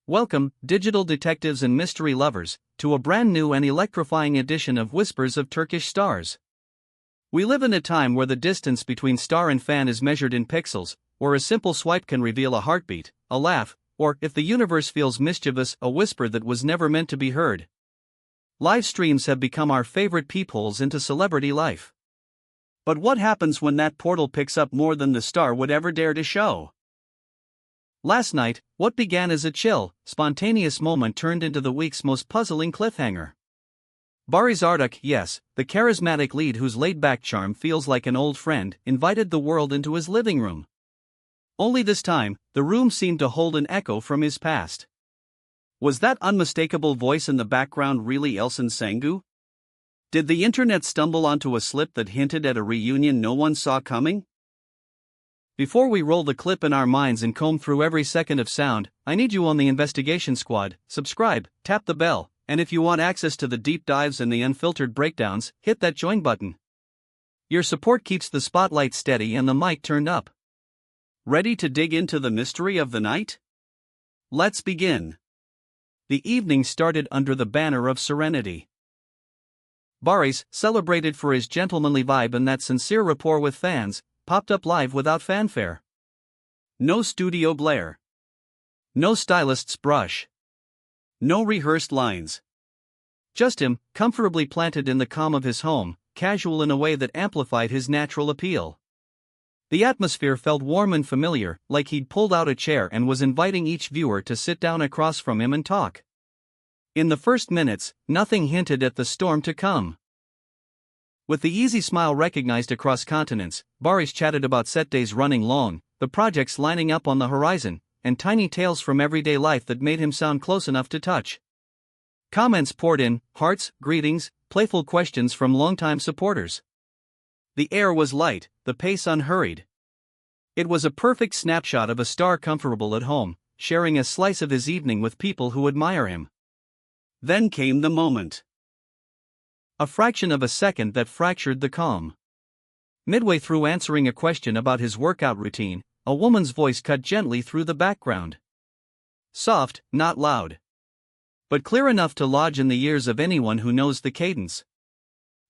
Welcome, digital detectives and mystery lovers, to a brand new and electrifying edition of Whispers of Turkish Stars. We live in a time where the distance between star and fan is measured in pixels, where a simple swipe can reveal a heartbeat, a laugh, or, if the universe feels mischievous, a whisper that was never meant to be heard. Live streams have become our favorite peepholes into celebrity life. But what happens when that portal picks up more than the star would ever dare to show? Last night, what began as a chill, spontaneous moment turned into the week's most puzzling cliffhanger. Barış, yes, the charismatic lead whose laid-back charm feels like an old friend, invited the world into his living room. Only this time, the room seemed to hold an echo from his past. Was that unmistakable voice in the background really Elçin? Did the internet stumble onto a slip that hinted at a reunion no one saw coming? Before we roll the clip in our minds and comb through every second of sound, I need you on the investigation squad. Subscribe, tap the bell, and if you want access to the deep dives and the unfiltered breakdowns, hit that join button. Your support keeps the spotlight steady and the mic turned up. Ready to dig into the mystery of the night? Let's begin. The evening started under the banner of serenity. Barış, celebrated for his gentlemanly vibe and that sincere rapport with fans, popped up live without fanfare. No studio blare. No stylist's brush. No rehearsed lines. Just him, comfortably planted in the calm of his home, casual in a way that amplified his natural appeal. The atmosphere felt warm and familiar, like he'd pulled out a chair and was inviting each viewer to sit down across from him and talk. In the first minutes, nothing hinted at the storm to come. With the easy smile recognized across continents, Barış chatted about set days running long, the projects lining up on the horizon, and tiny tales from everyday life that made him sound close enough to touch. Comments poured in, hearts, greetings, playful questions from longtime supporters. The air was light, the pace unhurried. It was a perfect snapshot of a star comfortable at home, sharing a slice of his evening with people who admire him. Then came the moment. A fraction of a second that fractured the calm. Midway through answering a question about his workout routine, a woman's voice cut gently through the background. Soft, not loud. But clear enough to lodge in the ears of anyone who knows the cadence.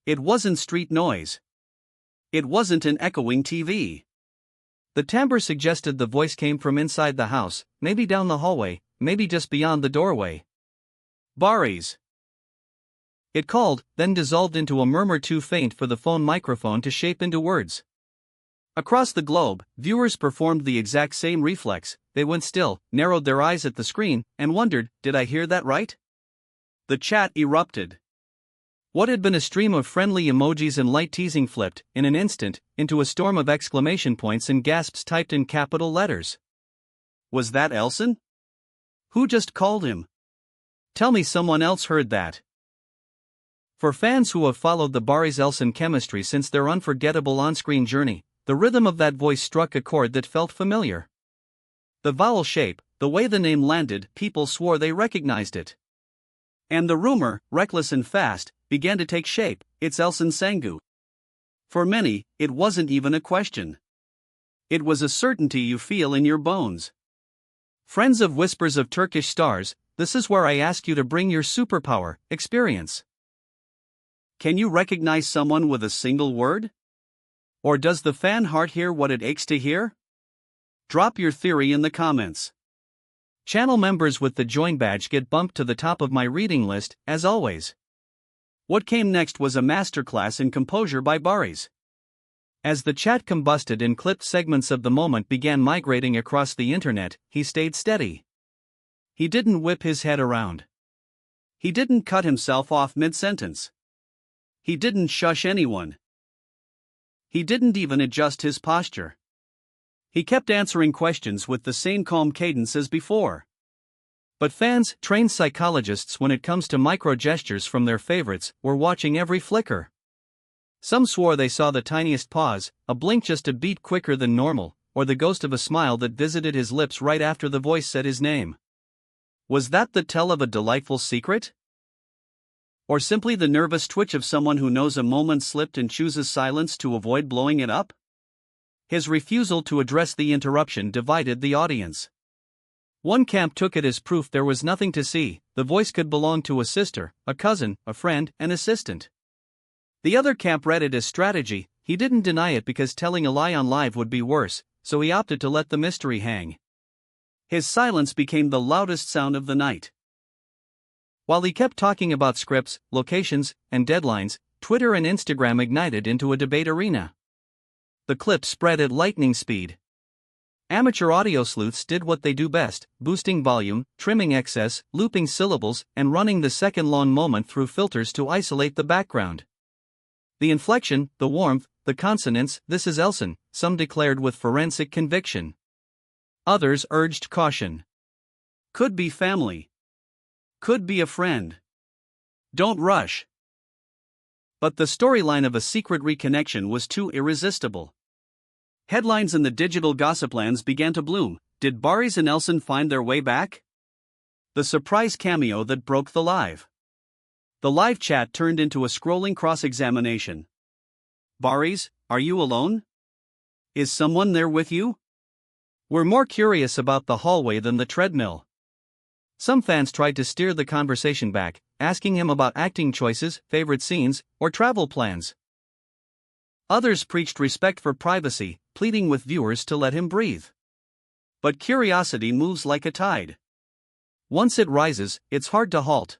It wasn't street noise. It wasn't an echoing TV. The timbre suggested the voice came from inside the house, maybe down the hallway, maybe just beyond the doorway. Barış. It called, then dissolved into a murmur too faint for the phone microphone to shape into words. Across the globe, viewers performed the exact same reflex. They went still, narrowed their eyes at the screen, and wondered, did I hear that right? The chat erupted. What had been a stream of friendly emojis and light teasing flipped, in an instant, into a storm of exclamation points and gasps typed in capital letters. Was that Elçin? Who just called him? Tell me someone else heard that. For fans who have followed the Barış-Elçin chemistry since their unforgettable on-screen journey, the rhythm of that voice struck a chord that felt familiar. The vowel shape, the way the name landed, people swore they recognized it. And the rumor, reckless and fast, began to take shape, it's Elçin. For many, it wasn't even a question. It was a certainty you feel in your bones. Friends of Whispers of Turkish Stars, this is where I ask you to bring your superpower, experience. Can you recognize someone with a single word? Or does the fan heart hear what it aches to hear? Drop your theory in the comments. Channel members with the join badge get bumped to the top of my reading list, as always. What came next was a masterclass in composure by Barış. As the chat combusted and clipped segments of the moment began migrating across the internet, he stayed steady. He didn't whip his head around. He didn't cut himself off mid-sentence. He didn't shush anyone. He didn't even adjust his posture. He kept answering questions with the same calm cadence as before. But fans, trained psychologists when it comes to micro-gestures from their favorites, were watching every flicker. Some swore they saw the tiniest pause, a blink just a beat quicker than normal, or the ghost of a smile that visited his lips right after the voice said his name. Was that the tell of a delightful secret? Or simply the nervous twitch of someone who knows a moment slipped and chooses silence to avoid blowing it up? His refusal to address the interruption divided the audience. One camp took it as proof there was nothing to see, the voice could belong to a sister, a cousin, a friend, an assistant. The other camp read it as strategy. He didn't deny it because telling a lie on live would be worse, so he opted to let the mystery hang. His silence became the loudest sound of the night. While he kept talking about scripts, locations, and deadlines, Twitter and Instagram ignited into a debate arena. The clip spread at lightning speed. Amateur audio sleuths did what they do best, boosting volume, trimming excess, looping syllables, and running the second-long moment through filters to isolate the background. The inflection, the warmth, the consonants, "This is Elçin," some declared with forensic conviction. Others urged caution. Could be family. Could be a friend. Don't rush. But the storyline of a secret reconnection was too irresistible. Headlines in the digital gossiplands began to bloom. Did Barış and Elçin find their way back? The surprise cameo that broke the live. The live chat turned into a scrolling cross-examination. Barış, are you alone? Is someone there with you? We're more curious about the hallway than the treadmill. Some fans tried to steer the conversation back, asking him about acting choices, favorite scenes, or travel plans. Others preached respect for privacy, pleading with viewers to let him breathe. But curiosity moves like a tide. Once it rises, it's hard to halt.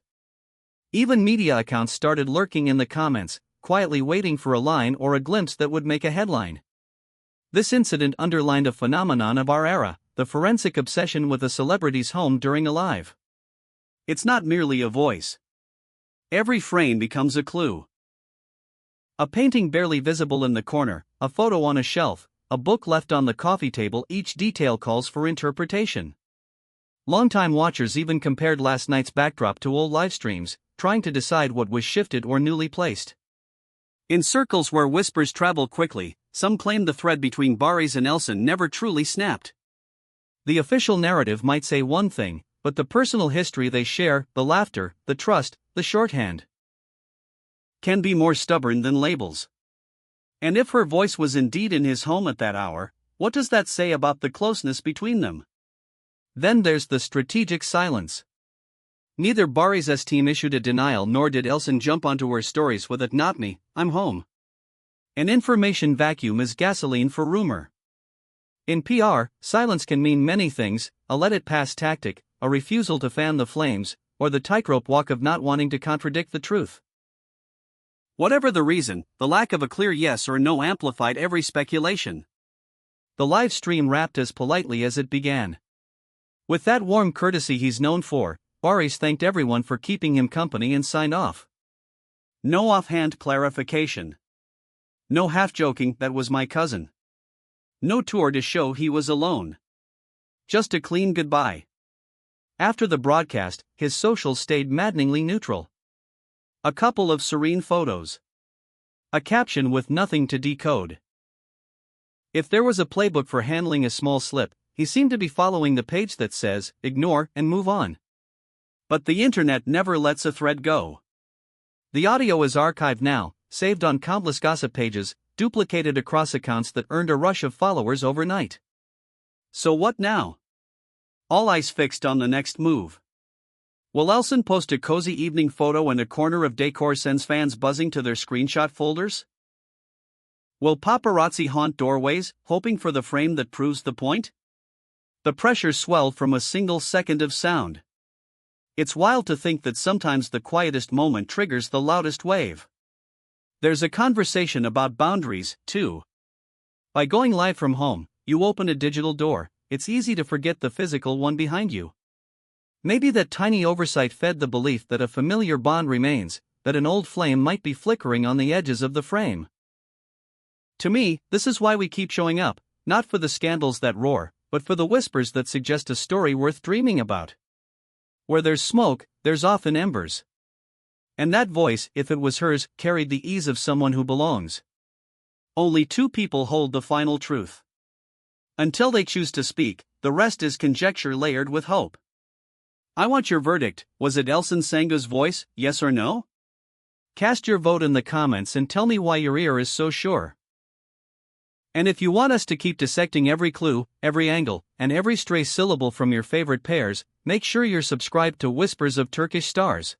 Even media accounts started lurking in the comments, quietly waiting for a line or a glimpse that would make a headline. This incident underlined a phenomenon of our era, the forensic obsession with a celebrity's home during a live. It's not merely a voice. Every frame becomes a clue. A painting barely visible in the corner, a photo on a shelf, a book left on the coffee table, each detail calls for interpretation. Longtime watchers even compared last night's backdrop to old live streams, trying to decide what was shifted or newly placed. In circles where whispers travel quickly, some claimed the thread between Barış and Elçin never truly snapped. The official narrative might say one thing, but the personal history they share, the laughter, the trust, the shorthand, can be more stubborn than labels. And if her voice was indeed in his home at that hour, what does that say about the closeness between them? Then there's the strategic silence. Neither Barış's team issued a denial nor did Elçin jump onto her stories with a "Not me, I'm home." An information vacuum is gasoline for rumor. In PR, silence can mean many things: a let-it-pass tactic, a refusal to fan the flames, or the tightrope walk of not wanting to contradict the truth. Whatever the reason, the lack of a clear yes or no amplified every speculation. The live stream wrapped as politely as it began. With that warm courtesy he's known for, Barış thanked everyone for keeping him company and signed off. No offhand clarification. No half-joking "that was my cousin." No tour to show he was alone. Just a clean goodbye. After the broadcast, his socials stayed maddeningly neutral. A couple of serene photos. A caption with nothing to decode. If there was a playbook for handling a small slip, he seemed to be following the page that says, "Ignore and move on." But the internet never lets a thread go. The audio is archived now, saved on countless gossip pages, duplicated across accounts that earned a rush of followers overnight. So what now? All eyes fixed on the next move. Will Elçin post a cozy evening photo and a corner of decor sends fans buzzing to their screenshot folders? Will paparazzi haunt doorways, hoping for the frame that proves the point? The pressure swelled from a single second of sound. It's wild to think that sometimes the quietest moment triggers the loudest wave. There's a conversation about boundaries, too. By going live from home, you open a digital door. It's easy to forget the physical one behind you. Maybe that tiny oversight fed the belief that a familiar bond remains, that an old flame might be flickering on the edges of the frame. To me, this is why we keep showing up, not for the scandals that roar, but for the whispers that suggest a story worth dreaming about. Where there's smoke, there's often embers. And that voice, if it was hers, carried the ease of someone who belongs. Only two people hold the final truth. Until they choose to speak, the rest is conjecture layered with hope. I want your verdict. Was it Elçin Sengu's voice, yes or no? Cast your vote in the comments and tell me why your ear is so sure. And if you want us to keep dissecting every clue, every angle, and every stray syllable from your favorite pairs, make sure you're subscribed to Whispers of Turkish Stars.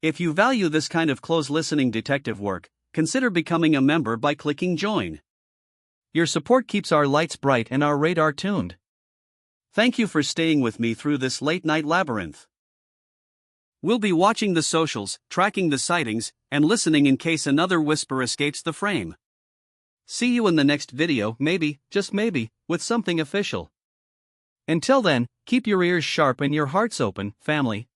If you value this kind of close listening detective work, consider becoming a member by clicking join. Your support keeps our lights bright and our radar tuned. Thank you for staying with me through this late night labyrinth. We'll be watching the socials, tracking the sightings, and listening in case another whisper escapes the frame. See you in the next video, maybe, just maybe, with something official. Until then, keep your ears sharp and your hearts open, family.